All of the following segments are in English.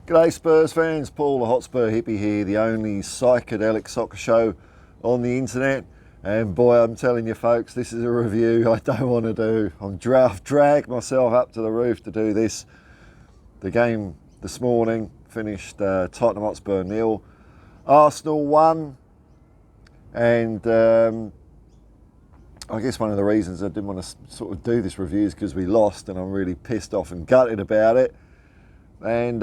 G'day Spurs fans, Paul the Hotspur hippie here, the only psychedelic soccer show on the internet. And boy, I'm telling you folks, this is a review I don't want to do. I've dragged myself up to the roof to do this. The game this morning finished Tottenham Hotspur 0, Arsenal 1. And I guess one of the reasons I didn't want to sort of do this review is because we lost, and I'm really pissed off and gutted about it. And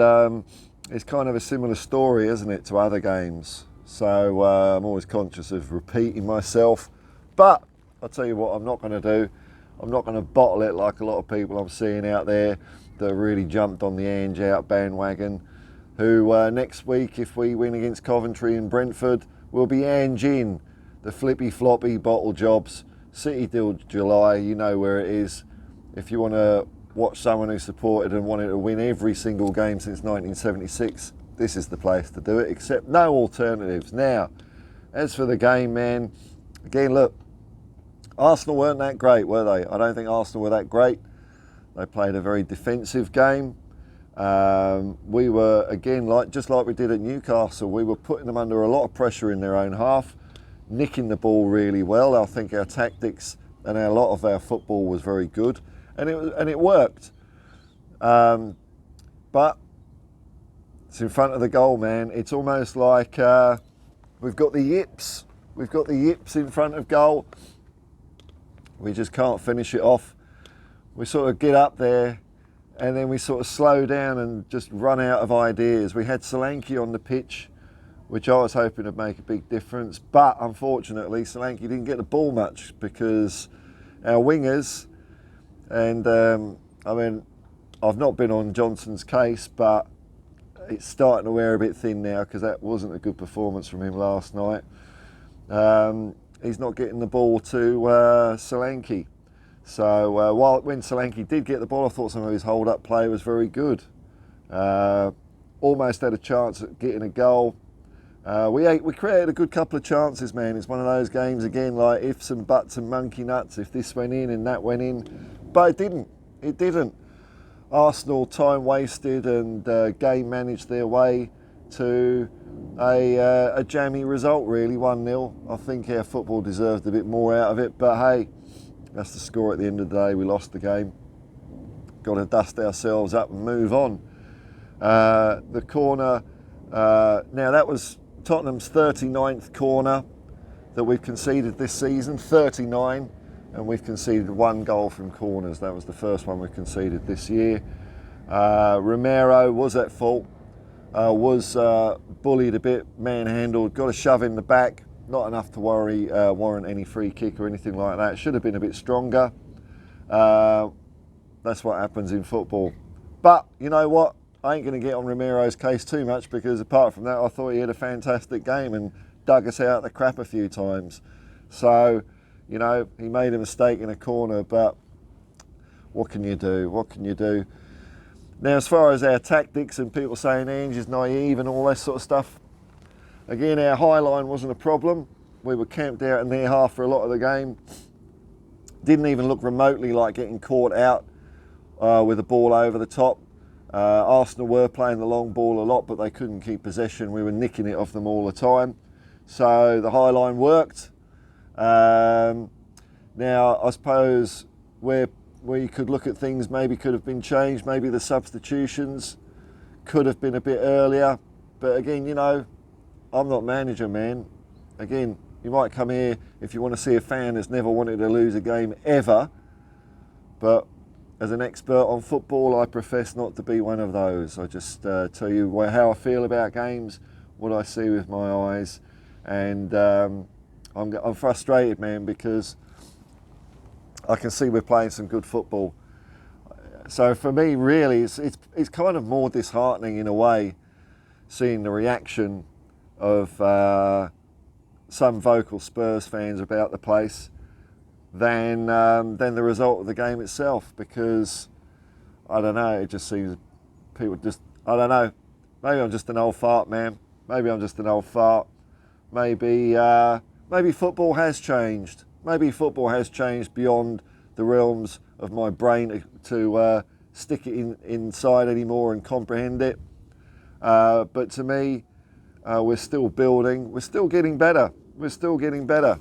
it's kind of a similar story, isn't it, to other games? So I'm always conscious of repeating myself. But I'll tell you what I'm not going to do. I'm not going to bottle it like a lot of people I'm seeing out there that really jumped on the Ange out bandwagon, who next week, if we win against Coventry and Brentford, will be Ange in. The flippy floppy bottle jobs, City till July, you know where it is. If you want to watch someone who supported and wanted to win every single game since 1976, this is the place to do it, except no alternatives. Now, as for the game, man, again, look, Arsenal weren't that great, were they? I don't think Arsenal were that great. They played a very defensive game. We were, again, just like we did at Newcastle, we were putting them under a lot of pressure in their own half, nicking the ball really well. I think our tactics and a lot of our football was very good. And it worked, but it's in front of the goal, man. It's almost like we've got the yips. We've got the yips in front of goal. We just can't finish it off. We sort of get up there, and then we sort of slow down and just run out of ideas. We had Solanke on the pitch, which I was hoping would make a big difference, but unfortunately, Solanke didn't get the ball much because our wingers. And I mean, I've not been on Johnson's case, but it's starting to wear a bit thin now because that wasn't a good performance from him last night. He's not getting the ball to Solanke. So when Solanke did get the ball, I thought some of his hold-up play was very good. Almost had a chance at getting a goal. We created a good couple of chances, man. It's one of those games, again, like ifs and buts and monkey nuts. If this went in and that went in. But it didn't. It didn't. Arsenal time wasted and game managed their way to a jammy result, really, 1-0. I think our football deserved a bit more out of it. But hey, that's the score at the end of the day. We lost the game. Got to dust ourselves up and move on. The corner, now that was Tottenham's 39th corner that we've conceded this season, 39, and we've conceded 1 goal from corners. That was the first one we conceded this year. Romero was at fault, was bullied a bit, manhandled, got a shove in the back, not enough to warrant any free kick or anything like that. Should have been a bit stronger. That's what happens in football. But you know what? I ain't going to get on Romero's case too much because apart from that, I thought he had a fantastic game and dug us out of the crap a few times. So, you know, he made a mistake in a corner, but what can you do? What can you do? Now, as far as our tactics and people saying Ange is naive and all that sort of stuff, again, our high line wasn't a problem. We were camped out in their half for a lot of the game. Didn't even look remotely like getting caught out with the ball over the top. Arsenal were playing the long ball a lot, but they couldn't keep possession. We were nicking it off them all the time. So the high line worked. Now, I suppose where you could look at things maybe could have been changed. Maybe the substitutions could have been a bit earlier. But again, you know, I'm not manager, man. Again, you might come here if you want to see a fan that's never wanted to lose a game ever. But as an expert on football, I profess not to be one of those. I just tell you how I feel about games, what I see with my eyes, and I'm frustrated, man, because I can see we're playing some good football. So for me, really, it's kind of more disheartening in a way, seeing the reaction of some vocal Spurs fans about the place than the result of the game itself, because I don't know, it just seems people just, I don't know, maybe I'm just an old fart, man. Maybe I'm just an old fart. Maybe football has changed. Maybe football has changed beyond the realms of my brain to stick it inside anymore and comprehend it. But to me, we're still building. We're still getting better. We're still getting better.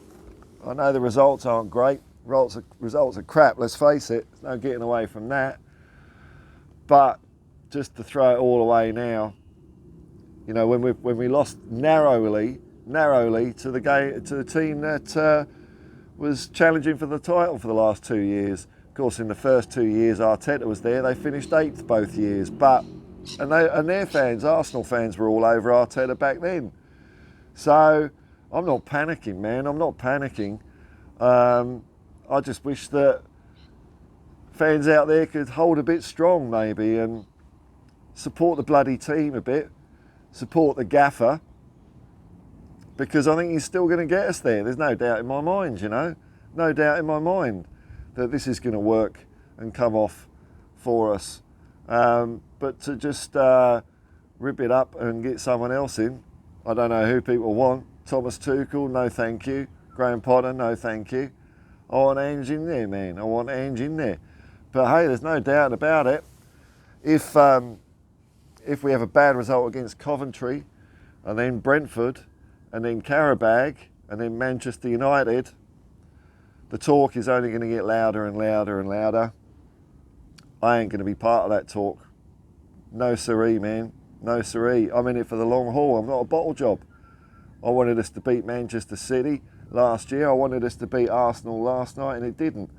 I know the results aren't great. Results are crap, let's face it. There's no getting away from that. But just to throw it all away now, you know, when we lost narrowly to the team that was challenging for the title for the last 2 years. Of course, in the first 2 years Arteta was there, they finished 8th both years. And their fans, Arsenal fans, were all over Arteta back then. So I'm not panicking, man. I'm not panicking. I just wish that fans out there could hold a bit strong, maybe, and support the bloody team a bit, support the gaffer, because I think he's still going to get us there. There's no doubt in my mind, you know, no doubt in my mind that this is going to work and come off for us. But to just rip it up and get someone else in, I don't know who people want. Thomas Tuchel, no thank you. Graham Potter, no thank you. I want Ange in there, man. I want Ange in there. But hey, there's no doubt about it. If we have a bad result against Coventry, and then Brentford, and then Qarabag, and then Manchester United, the talk is only going to get louder and louder and louder. I ain't going to be part of that talk. No siree, man. No siree. I'm in it for the long haul. I'm not a bottle job. I wanted us to beat Manchester City last year. I wanted us to beat Arsenal last night, and it didn't.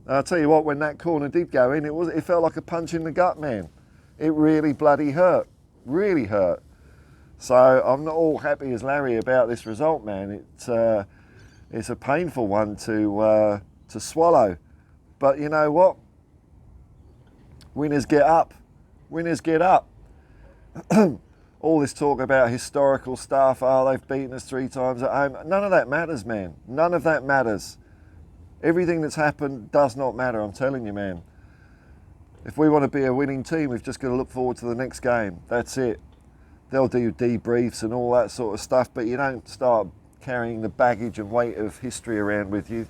And I'll tell you what, when that corner did go in, it felt like a punch in the gut, man. It really bloody hurt. Really hurt. So I'm not all happy as Larry about this result, man. It's a painful one to swallow. But you know what? Winners get up. Winners get up. All this talk about historical stuff, they've beaten us 3 times at home. None of that matters, man. None of that matters. Everything that's happened does not matter, I'm telling you, man. If we want to be a winning team, we've just got to look forward to the next game. That's it. They'll do debriefs and all that sort of stuff, but you don't start carrying the baggage and weight of history around with you.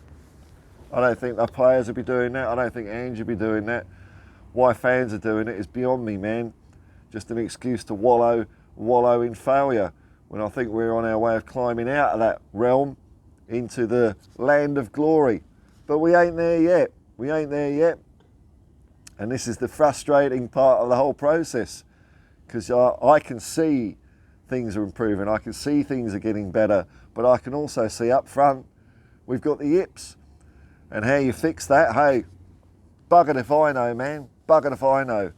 I don't think the players will be doing that. I don't think Ange will be doing that. Why fans are doing it is beyond me, man. Just an excuse to wallow in failure, when I think we're on our way of climbing out of that realm into the land of glory. But we ain't there yet. We ain't there yet. And this is the frustrating part of the whole process, because I can see things are improving. I can see things are getting better, but I can also see up front we've got the yips. And how you fix that, hey, buggered if I know, man. Buggered if I know.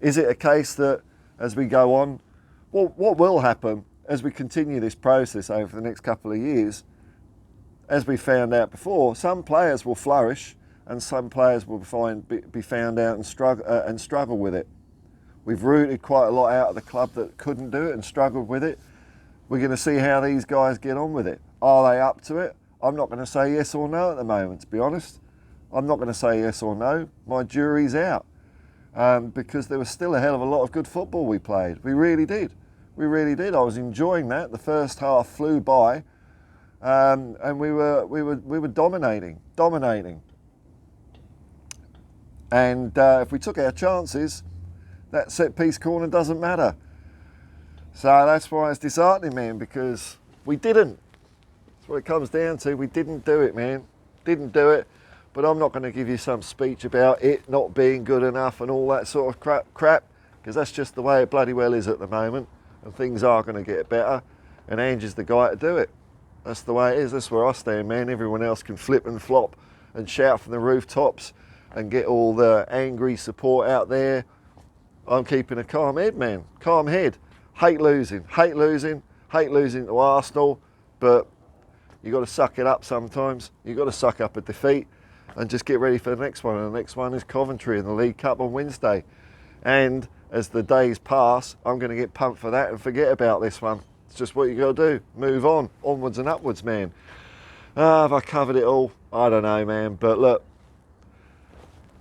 Is it a case that as we go on, well, what will happen as we continue this process over the next couple of years, as we found out before, some players will flourish and some players will be found out and struggle with it. We've rooted quite a lot out of the club that couldn't do it and struggled with it. We're going to see how these guys get on with it. Are they up to it? I'm not going to say yes or no at the moment, to be honest. I'm not going to say yes or no. My jury's out. Because there was still a hell of a lot of good football we played. We really did. We really did. I was enjoying that. The first half flew by, and we were dominating. And if we took our chances, that set piece corner doesn't matter. So that's why it's disheartening, man, because we didn't. That's what it comes down to. We didn't do it, man. Didn't do it. But I'm not going to give you some speech about it not being good enough and all that sort of crap, because that's just the way it bloody well is at the moment, and things are going to get better, and Ange is the guy to do it. That's the way it is. That's where I stand, man. Everyone else can flip and flop and shout from the rooftops and get all the angry support out there. I'm keeping a calm head, man. Calm head. Hate losing to Arsenal, but you got to suck it up sometimes. You got to suck up a defeat and just get ready for the next one. And the next one is Coventry in the League Cup on Wednesday. And as the days pass, I'm going to get pumped for that and forget about this one. It's just what you got to do. Move on. Onwards and upwards, man. Have I covered it all? I don't know, man. But look,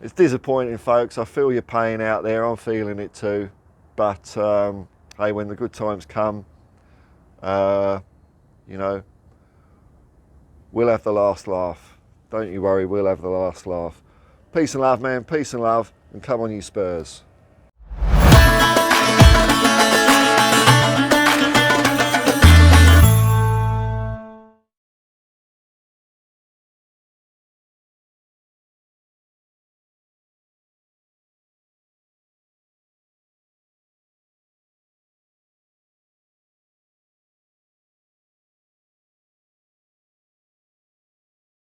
it's disappointing, folks. I feel your pain out there. I'm feeling it too. But, hey, when the good times come, you know, we'll have the last laugh. Don't you worry, we'll have the last laugh. Peace and love, man. Peace and love. And come on, you Spurs.